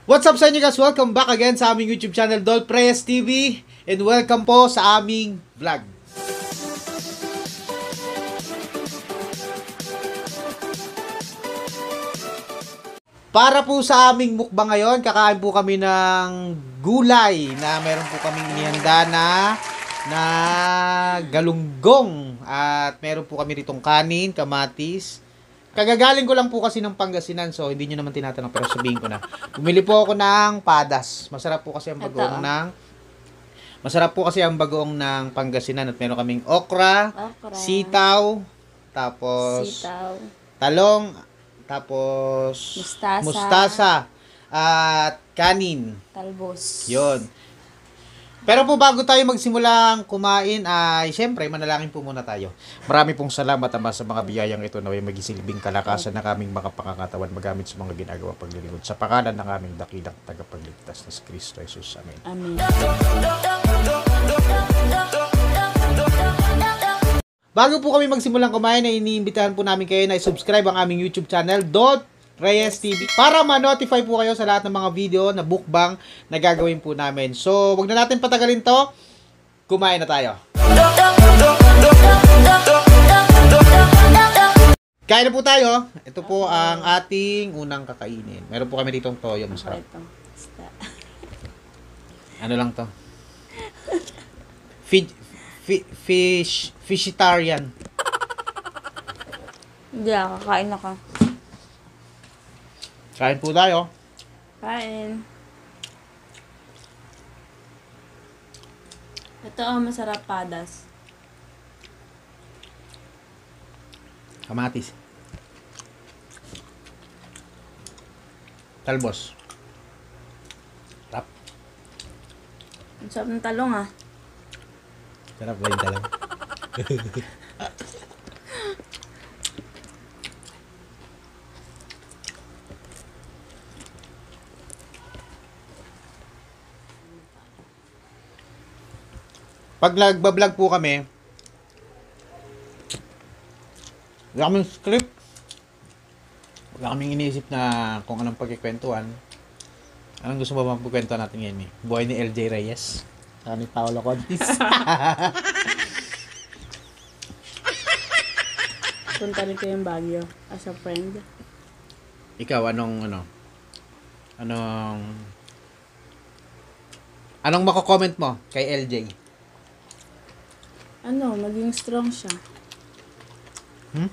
What's up sa inyo guys? Welcome back again sa aming YouTube channel, Dol Preyes TV. And welcome po sa aming vlog. Para po sa aming mukbang ngayon, kakain po kami ng gulay na meron po kaming inihanda na galunggong. At meron po kami ritong kanin, kamatis. Kagagaling ko lang po kasi ng Pangasinan, so hindi nyo naman tinatanong, pero sabihin ko na. Bumili po ako ng padas. Masarap po kasi ang bagoong ng Pangasinan, at meron kaming okra, sitaw, tapos talong, tapos mustasa at kanin. Talbos. Yun. Pero po bago tayo magsimulang kumain ay siyempre manalangin po muna tayo. Marami pong salamat Ama sa mga biyayang ito na may magisilbing kalakasan na kaming makapangakatawan magamit sa mga ginagawa paglilingkod sa pangalan ng aming dakilang tagapagligtas na si Kristo Jesus. Amen. Amen. Bago po kami magsimulang kumain ay iniimbitahan po namin kayo na i-subscribe ang aming YouTube channel Reyes TV para ma-notify po kayo sa lahat ng mga video na mukbang na gagawin po namin. So, wag na natin patagalin to. Kumain na tayo. Kain na po tayo. Ito po ang ating unang kakainin. Meron po kami ditong toyo. Masarap. Ano lang to? Fishitarian. Hindi kakain na ka. Kain po tayo. Kain. Ito ang masarap padas. Kamatis. Talbos. Sarap. Ang sarap ng talong ah. Sarap ba yung talong? Pag nagbablog po kami, wala kaming script. Wala kaming iniisip na kung anong pagkikwentuhan. Anong gusto mo bang pagkwentuhan natin ngayon? Buhay ni LJ Reyes. Ni Paolo Contis. Punta rin ko yung Baguio as a friend. Ikaw, anong mako-comment mo kay LJ? Maging strong siya. Hmm?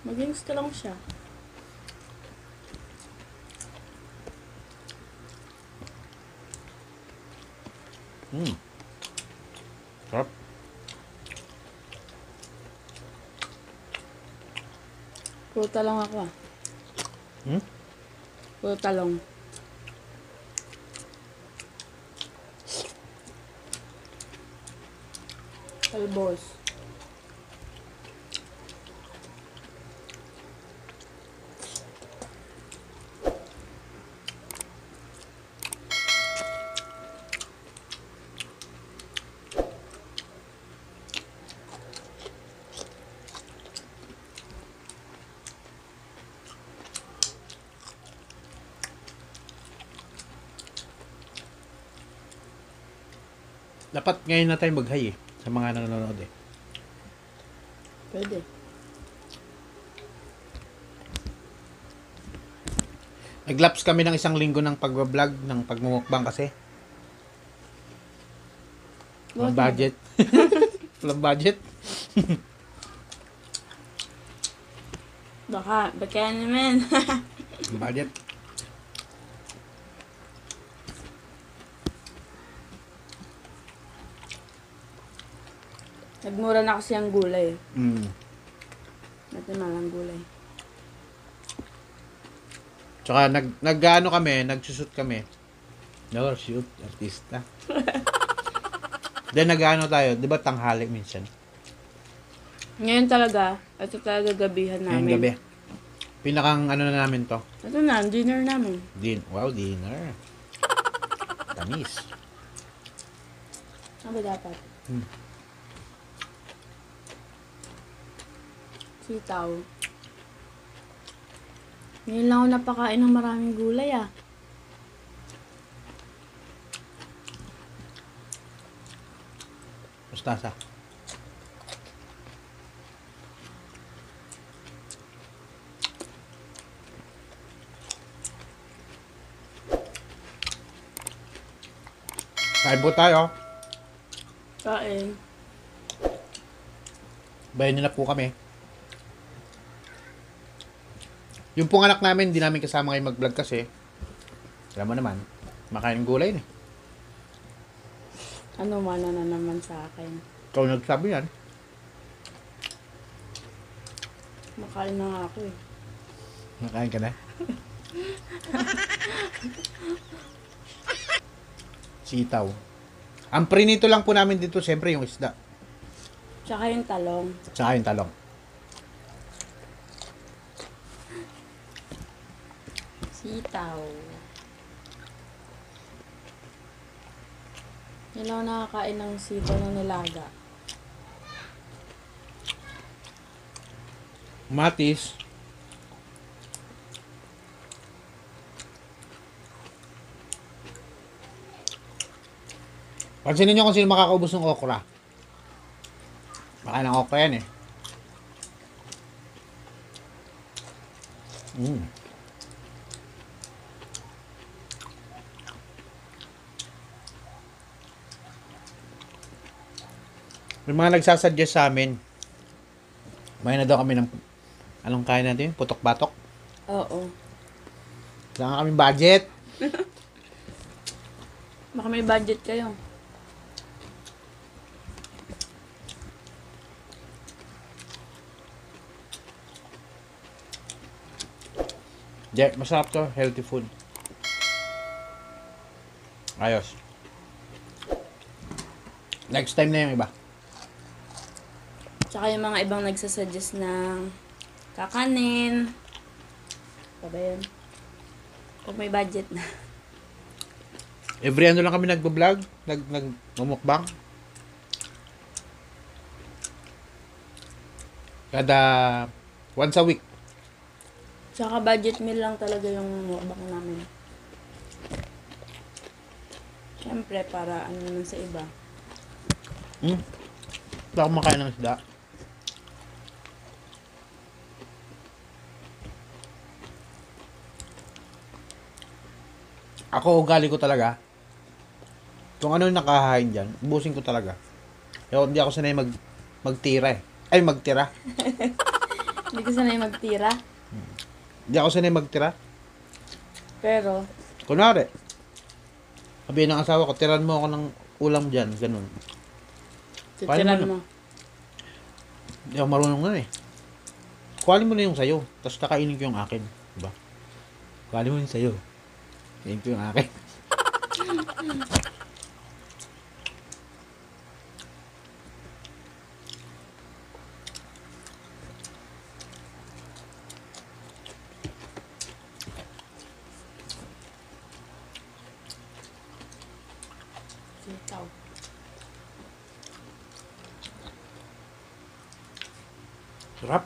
Maging strong siya. Sarap. Puro talong ako ah. Puro talong. Talbos. Dapat ngayon na tayo mag-hi sa mga nanonood eh. Pwede. Nag-lapse kami ng 1 linggo ng pag-vlog, ng pagmumukbang kasi. Walang budget. Walang budget. Baka naman. Budget. Nagmura na kasi ang gulay. Natin malang gulay. Tsaka nagsushoot kami. No, shoot, artista. Then tayo, 'di ba tanghali minsan? Ngayon talaga, ito talaga gabihan namin. Ngayong gabi. Pinakang na namin to. Ito na, dinner namin. Wow, dinner. Tamis. Ano ba dapat? Sitaw. Ngayon lang ako napakain ng maraming gulay ah. Mustasa. Kain po tayo. Kain. Bayan na po kami. Yung pong anak namin, hindi namin kasama ngayon mag-vlog kasi alam mo naman, makain ng gulay na. Ano mana na naman sa akin. Ikaw nagsabi yan. Makain na nga ako eh. Nakain ka na? Sitaw. Ang prinito lang po namin dito, siyempre yung isda. Tsaka yung talong. Tsaka yung talong. Sitaw. Hindi lang ako nakakain ng sitaw na nilaga. Matis. Pansinin nyo kung sino makakaubos ng okra. Baka ng okra yan eh. May mga nagsasuggest sa amin. May na daw kami ng anong kain natin? Putok-batok. Oo. Wala nga kaming budget. Baka may budget kayo. Yeah, masarap to. Healthy food. Ayos. Next time na yung iba. Tsaka yung mga ibang nagsasuggest ng kakanin. Pa ba yun? Kung may budget na. Every ano lang kami nagbo-vlog, nagmumukbang. Kada once a week. Tsaka budget meal lang talaga yung mukbang namin. Siyempre, para ano naman sa iba. Wala akong makain ng isda. Ako, ugali ko talaga. Kung ano yung nakahain dyan, ubusin ko talaga. Kaya hindi ako sanay magtira eh. Ay, magtira. Hindi ko sanay magtira. Hindi ako sanay magtira. Pero, Kunwari, sabihin ng asawa ko, tiran mo ako ng ulam dyan, ganun. titiran Paano mo. Hindi ako marunong na eh. Kuhalin mo na yung sayo, tapos kakainin ko yung akin. Diba? Kuhalin mo yung sayo. Kainin ko yung akin. Sitaw. Sarap.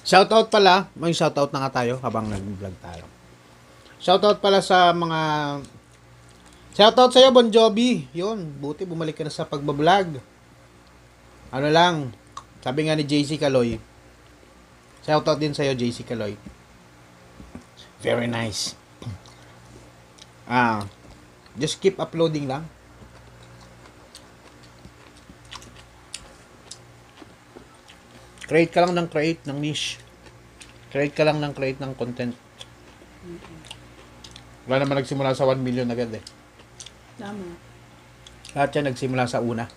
Shoutout pala, may shoutout na nga tayo habang nag-vlog tayo. Shoutout pala sa mga shoutout sa'yo, Bon Jovi. Yun, buti bumalik ka na sa pagbablog. Ano lang, sabi nga ni JC Caloy. Shoutout din sa'yo, JC Caloy. Very nice. Just keep uploading lang. Create ka lang ng create ng niche. Create ka lang ng create ng content. Wala naman nagsimula sa 1 million agad eh. Tama. Lahat yan nagsimula sa una.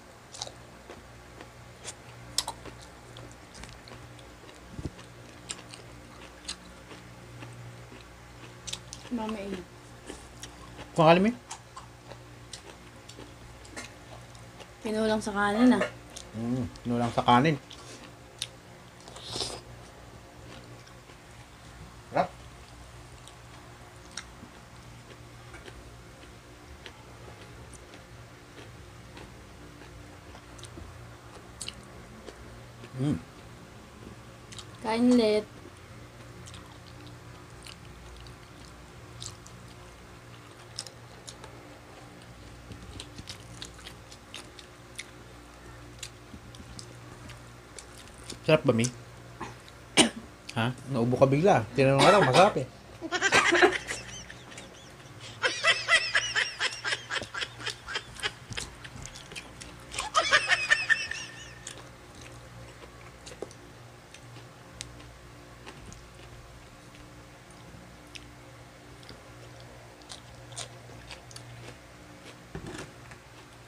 Mama eh. Kung alam mo yun? Pinulang sa kanin ah. Nulang sa kanin. Sarap. Kain ulit. Sarap ba, Mi? Ha? Naubo ka bigla. Tinanong nga lang, masarap eh.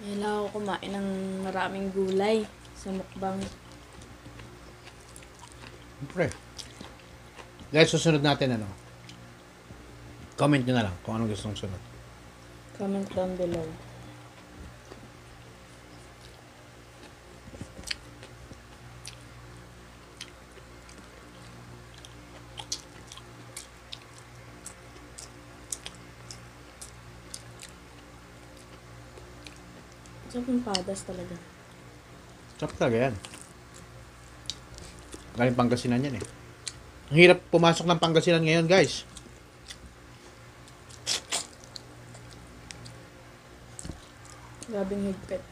Ngayon lang ako kumain ng maraming gulay sa mukbang. Siyempre. Guys, susunod natin ano. Comment nyo na lang kung anong gustong sunod. Comment down below. Sarap ng padas talaga. Sarap talaga yan. Galing Pangasinan yan eh. Ang hirap pumasok ng Pangasinan ngayon, guys. Grabing higpit.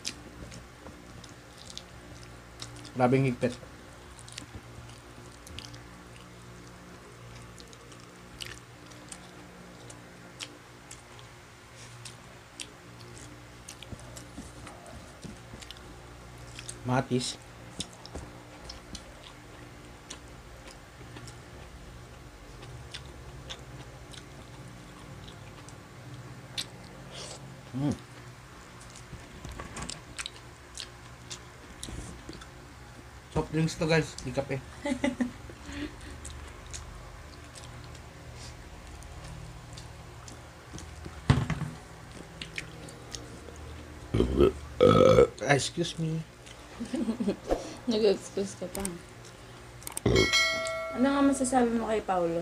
Grabing higpit. Matis. Soft drinks to guys, di kape. Excuse me. Nag-excuse ka pa. Ano nga masasabi mo kay Paulo?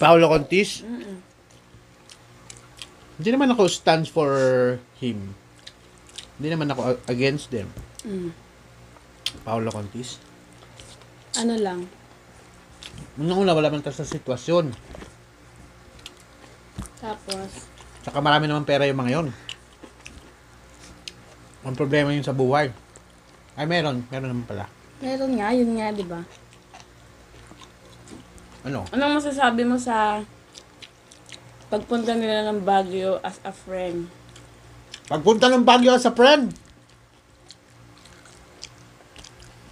Paolo Contis. Mm-mm. Hindi naman ako stands for him. Hindi naman ako against them. Mm. Paolo Contis. Ano lang? Unang-una, wala man tayo sa sitwasyon. Tapos, Tsaka marami naman pera yung mga yon. Ang problema yun sa buhay. Ay, meron. Meron naman pala. meron nga, yun nga, di ba? Ano? Anong masasabi mo sa pagpunta nila ng Baguio as a friend? Pagpunta ng Baguio sa friend.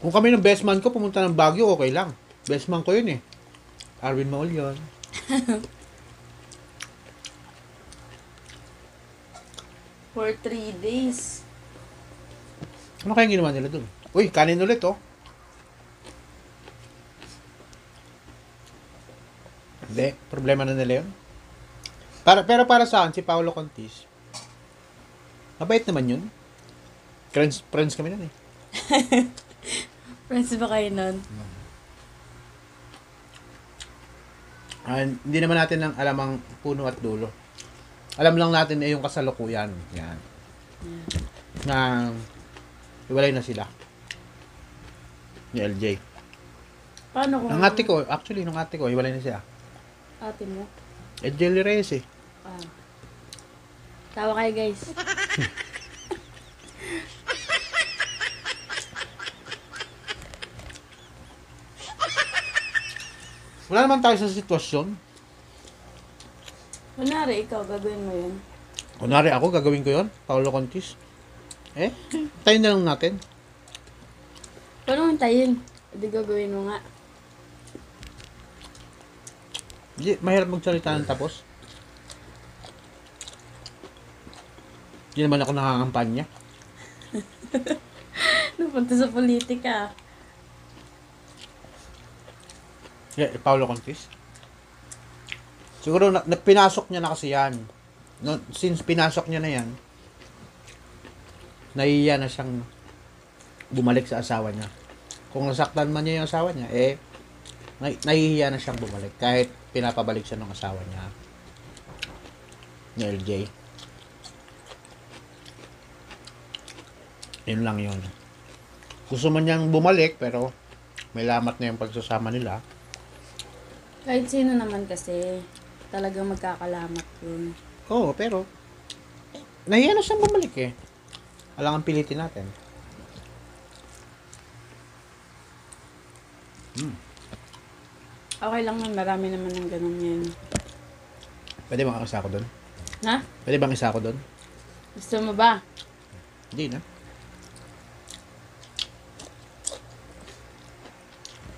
Kung kami ng best man ko, pumunta ng Baguio, okay lang. Best man ko yun eh. Arvin Maul yun. For 3 days. Ano kayang ginawa nila dun? Uy, kanin ulit oh. Hindi, problema na nila yun. Pero para sa akin, si Paolo Contis, mabait naman yun. Friends kami nun eh. Friends ba kayo nun? Hindi naman natin ang alam ang puno at dulo. Alam lang natin yung kasalukuyan. Yan. Na iwalay na sila. Ni LJ. Paano kung Ang ate ko, actually, nung ate ko, iwalay na siya. ate mo? LJ Reyes eh. Ah. Tawa kayo guys. Wala naman tayo sa sitwasyon. Kunwari, ikaw, gagawin mo yun. Kunwari ako, gagawin ko yon, Paolo Contis. Tayo na lang natin. Paano hintayin? Hindi gagawin mo nga. Di, mahirap magsalita ng tapos. Hindi naman ako nangangampanya. Napunta sa politika. Yeah, Paolo Contis. Siguro pinasok niya na kasi yan. No, since pinasok niya na yan, nahiya na siyang bumalik sa asawa niya. Kung nasaktan man niya yung asawa niya, nahihiya na siyang bumalik. Kahit pinapabalik siya ng asawa niya. Ni LJ. Yun lang yun. Gusto man niyang bumalik, pero may lamat na yung pagsasama nila. Kahit sino naman kasi, talagang magkakalamat yun. Oo, pero nahiya na siyang bumalik eh. Alangan pilitin natin. Okay lang naman, marami naman ng ganun yun. Pwede bang isa ako doon? Ha? Pwede bang isa ako doon? Gusto mo ba? Hindi na.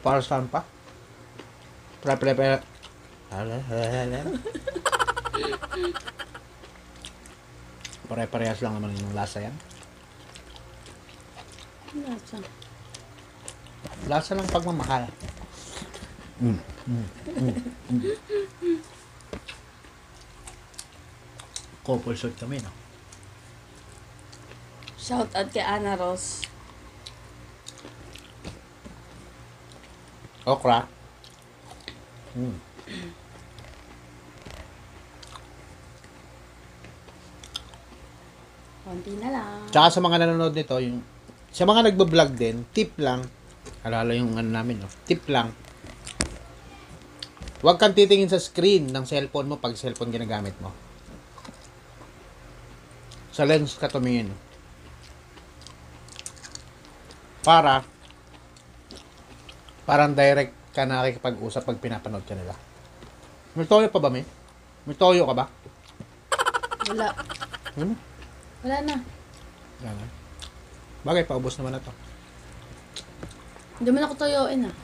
Para saan pa? Pre. Pare-parehas lang naman yung lasa yan. Lasa. Lasa ng pagmamahal. Couple shot kami, no? Shout out kay Ana Ross. Okra. Konti na lang. Tsaka sa mga nanonood nito, yung sa mga nagbo-vlog din, tip lang. Alala yung ano namin, no? Tip lang. Huwag kang titingin sa screen ng cellphone mo pag cellphone ginagamit mo. Sa lens ka tumingin. Parang direct ka nakikipag-usap pag pinapanood ka nila. May toyo pa ba, may? May toyo ka ba? Wala. Ano? Wala na. Yan. Bagay, paubos naman na to. Hindi mo na ako toyoin ah.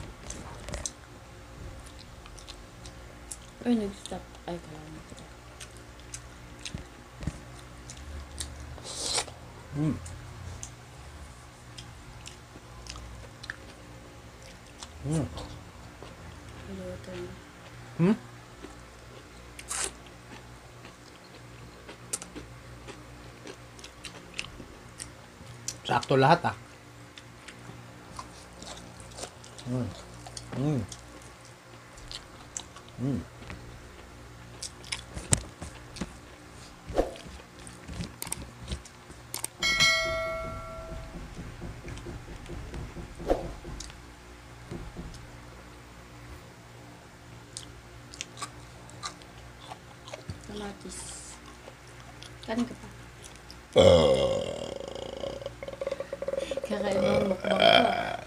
Ay, nag-stop. Ay, kala mo. Luto na. Sakto lahat, ah. Kamatis. Kanin ka pa. Kakaibang mukbang ko.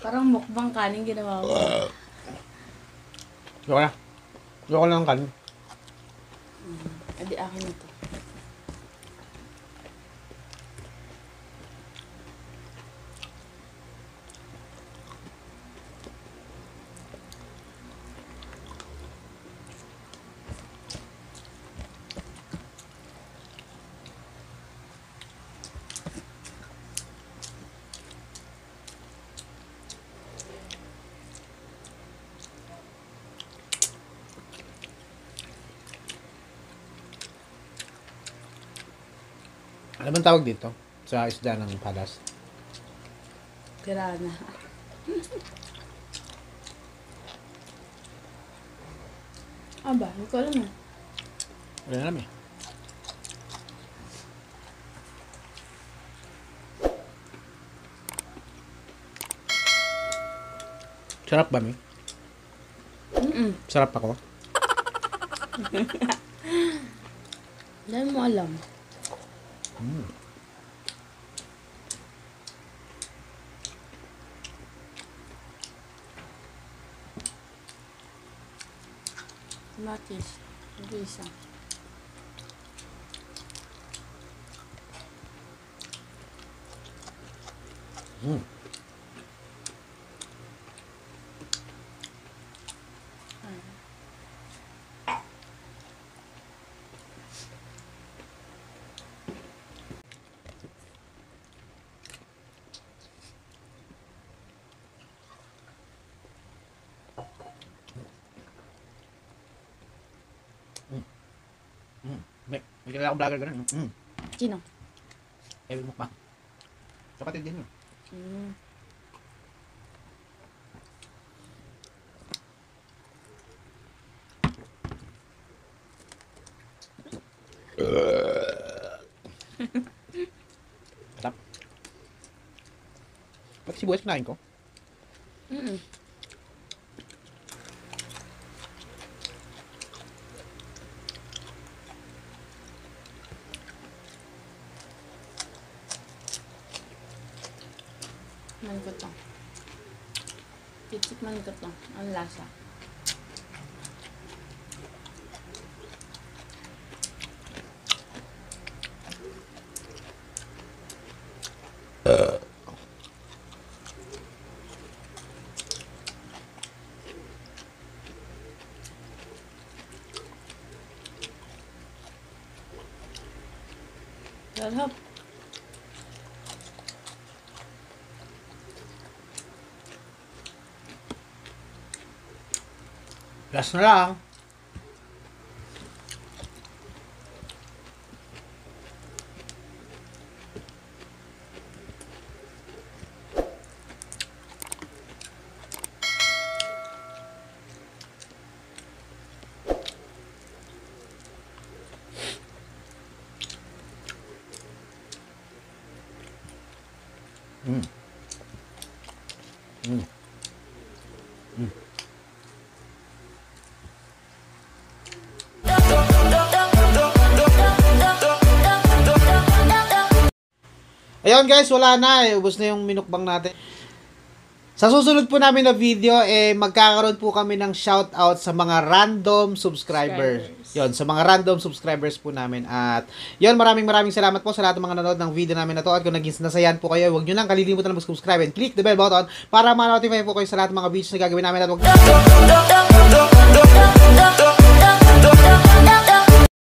Parang mukbang kanin ginawa ko. Yoko na. Yoko lang kanin. Adi akin na to. Ano bang tawag dito? Sa isda ng palas? Pirana. Aba, hindi ko alam na. Wala na namin. Sarap ba, mi? Sarap ako? Dahil mo alam. Kamatis. Ito isa. May kilala akong vlogger ganun. Sino? Ewan mo pa. Kapatid din yun. Sarap. Ba't sibuyas kinain ko? Man ko to. Titikman ko to. Ang lasa. Sarap. Last na lang. Mm. Mm. Mm. Ayun guys, wala na eh. Ubos na yung minukbang natin. Sa susunod po namin na video, magkakaroon po kami ng shoutout sa mga random subscribers. Yon, sa mga random subscribers po namin. At yon, maraming salamat po sa lahat ng mga nanood ng video namin na to. At kung naging nasayan po kayo, huwag nyo lang kalilimutan na mag-subscribe and click the bell button para ma-notify po kayo sa lahat ng mga videos na gagawin namin. At